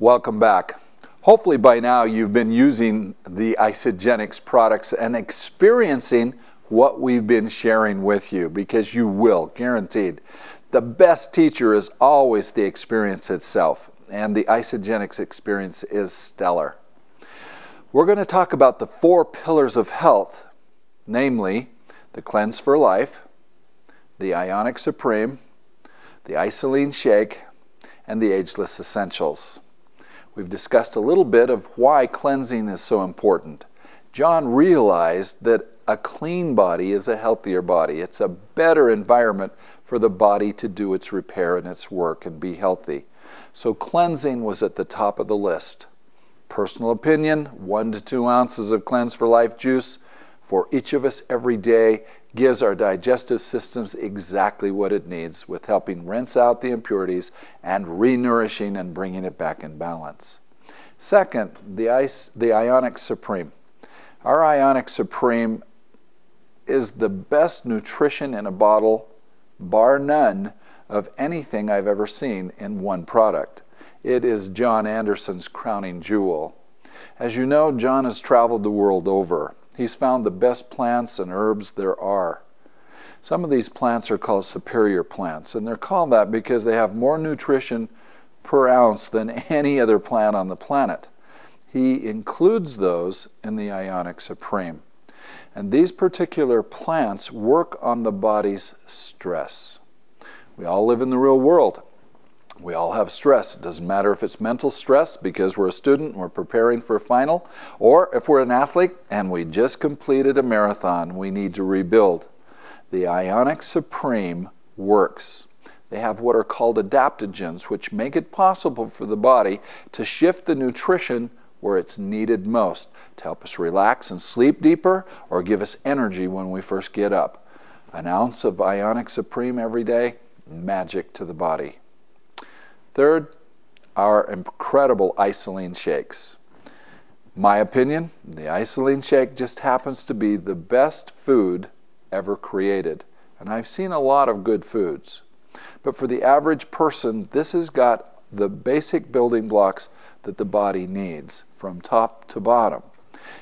Welcome back. Hopefully by now you've been using the Isagenix products and experiencing what we've been sharing with you, because you will, guaranteed. The best teacher is always the experience itself, and the Isagenix experience is stellar. We're going to talk about the 4 pillars of health, namely the Cleanse for Life, the Ionic Supreme, the Isagenix Shake, and the Ageless Essentials. We've discussed a little bit of why cleansing is so important. John realized that a clean body is a healthier body. It's a better environment for the body to do its repair and its work and be healthy. So cleansing was at the top of the list. Personal opinion, 1 to 2 ounces of Cleanse for Life juice for each of us every day gives our digestive systems exactly what it needs, with helping rinse out the impurities and re-nourishing and bringing it back in balance. Second, the Ionic Supreme. Our Ionic Supreme is the best nutrition in a bottle, bar none, of anything I've ever seen in one product. It is John Anderson's crowning jewel. As you know, John has traveled the world over. He's found the best plants and herbs there are. Some of these plants are called superior plants, and they're called that because they have more nutrition per ounce than any other plant on the planet. He includes those in the Ionic Supreme. And these particular plants work on the body's stress. We all live in the real world. We all have stress. It doesn't matter if it's mental stress because we're a student and we're preparing for a final, or if we're an athlete and we just completed a marathon, we need to rebuild. The Ionic Supreme works. They have what are called adaptogens, which make it possible for the body to shift the nutrition where it's needed most, to help us relax and sleep deeper or give us energy when we first get up. An ounce of Ionic Supreme every day, magic to the body. Third, our incredible Isagenix shakes. My opinion, the Isagenix shake just happens to be the best food ever created. And I've seen a lot of good foods. But for the average person, this has got the basic building blocks that the body needs from top to bottom.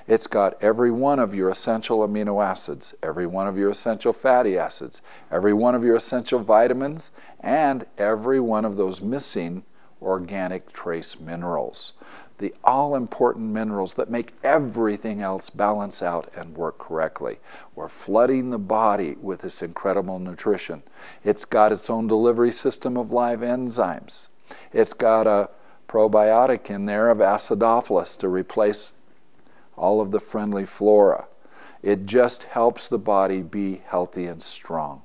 It's got every one of your essential amino acids, every one of your essential fatty acids, every one of your essential vitamins, and every one of those missing organic trace minerals. The all-important minerals that make everything else balance out and work correctly. We're flooding the body with this incredible nutrition. It's got its own delivery system of live enzymes. It's got a probiotic in there of acidophilus to replace all of the friendly flora. It just helps the body be healthy and strong.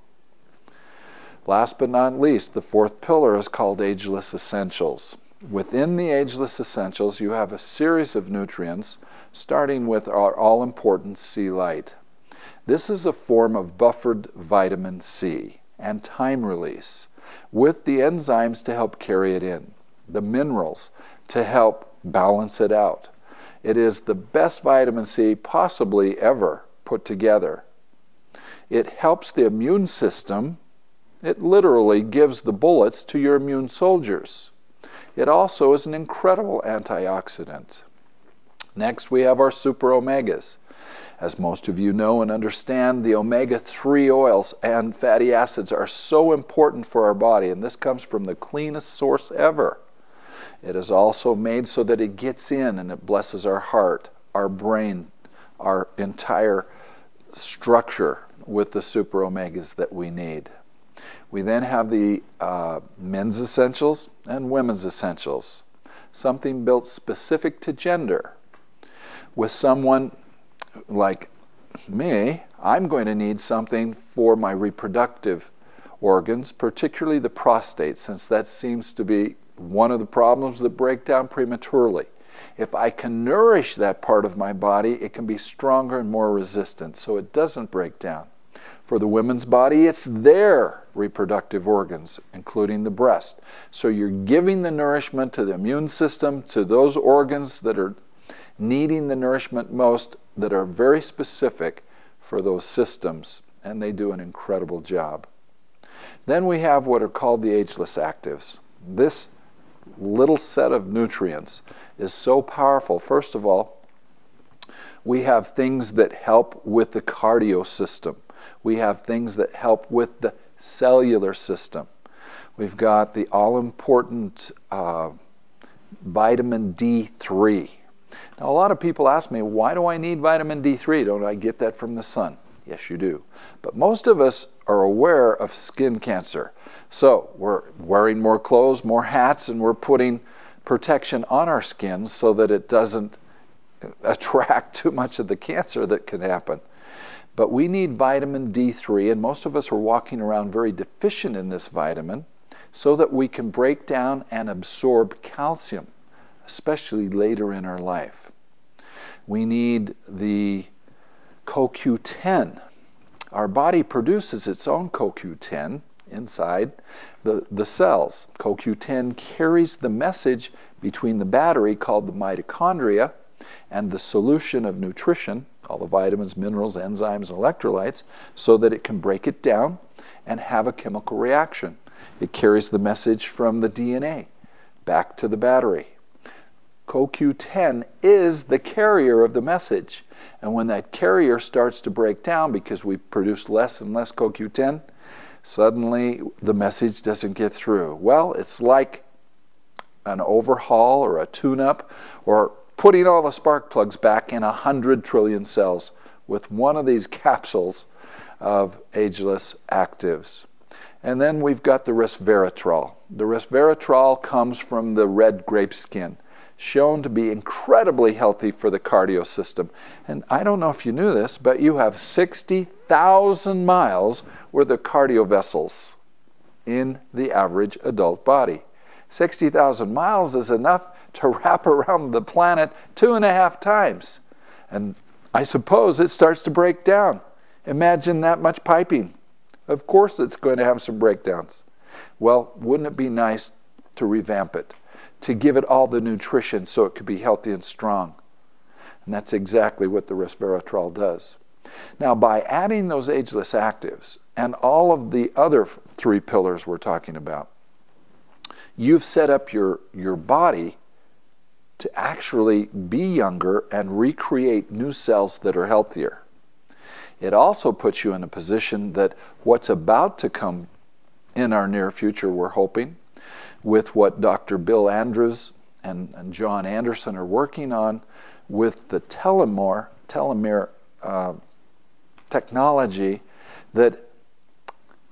Last but not least, the 4th pillar is called Ageless Essentials. Within the Ageless Essentials, you have a series of nutrients, starting with our all-important C light. This is a form of buffered vitamin C and time release, with the enzymes to help carry it in, the minerals to help balance it out. It is the best vitamin C possibly ever put together. It helps the immune system. It literally gives the bullets to your immune soldiers. It also is an incredible antioxidant. Next, we have our super omegas. As most of you know and understand, the omega-3 oils and fatty acids are so important for our body, and this comes from the cleanest source ever. It is also made so that it gets in and it blesses our heart, our brain, our entire structure with the super omegas that we need. We then have the men's essentials and women's essentials, something built specific to gender. With someone like me, I'm going to need something for my reproductive organs, particularly the prostate, since that seems to be one of the problems that break down prematurely. If I can nourish that part of my body, it can be stronger and more resistant, so it doesn't break down. For the women's body, it's their reproductive organs, including the breast. So you're giving the nourishment to the immune system, to those organs that are needing the nourishment most, that are very specific for those systems, and they do an incredible job. Then we have what are called the ageless actives. This little set of nutrients is so powerful. First of all, we have things that help with the cardio system. We have things that help with the cellular system. We've got the all-important vitamin D3. Now, a lot of people ask me, why do I need vitamin D3? Don't I get that from the sun? Yes, you do. But most of us are aware of skin cancer. So we're wearing more clothes, more hats, and we're putting protection on our skin so that it doesn't attract too much of the cancer that can happen. But we need vitamin D3, and most of us are walking around very deficient in this vitamin so that we can break down and absorb calcium, especially later in our life. We need the CoQ10. Our body produces its own CoQ10 inside the cells. CoQ10 carries the message between the battery called the mitochondria and the solution of nutrition, all the vitamins, minerals, enzymes, and electrolytes, so that it can break it down and have a chemical reaction. It carries the message from the DNA back to the battery. CoQ10 is the carrier of the message. And when that carrier starts to break down because we produce less and less CoQ10, suddenly the message doesn't get through. Well, it's like an overhaul or a tune-up or putting all the spark plugs back in 100 trillion cells with one of these capsules of ageless actives. And then we've got the resveratrol. The resveratrol comes from the red grape skin, shown to be incredibly healthy for the cardio system. And I don't know if you knew this, but you have 60,000 miles worth of cardio vessels in the average adult body. 60,000 miles is enough to wrap around the planet 2.5 times. And I suppose it starts to break down. Imagine that much piping. Of course it's going to have some breakdowns. Well, wouldn't it be nice to revamp it, to give it all the nutrition so it could be healthy and strong? And that's exactly what the resveratrol does. Now, by adding those ageless actives and all of the other 3 pillars we're talking about, you've set up your body to actually be younger and recreate new cells that are healthier. It also puts you in a position that what's about to come in our near future, we're hoping, with what Dr. Bill Andrews and John Anderson are working on with the telomere technology, that,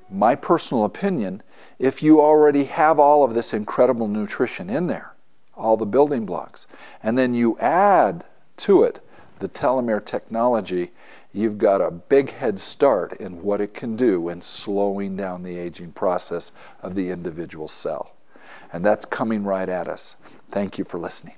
my personal opinion, if you already have all of this incredible nutrition in there, all the building blocks, and then you add to it the telomere technology, you've got a big head start in what it can do in slowing down the aging process of the individual cell. And that's coming right at us. Thank you for listening.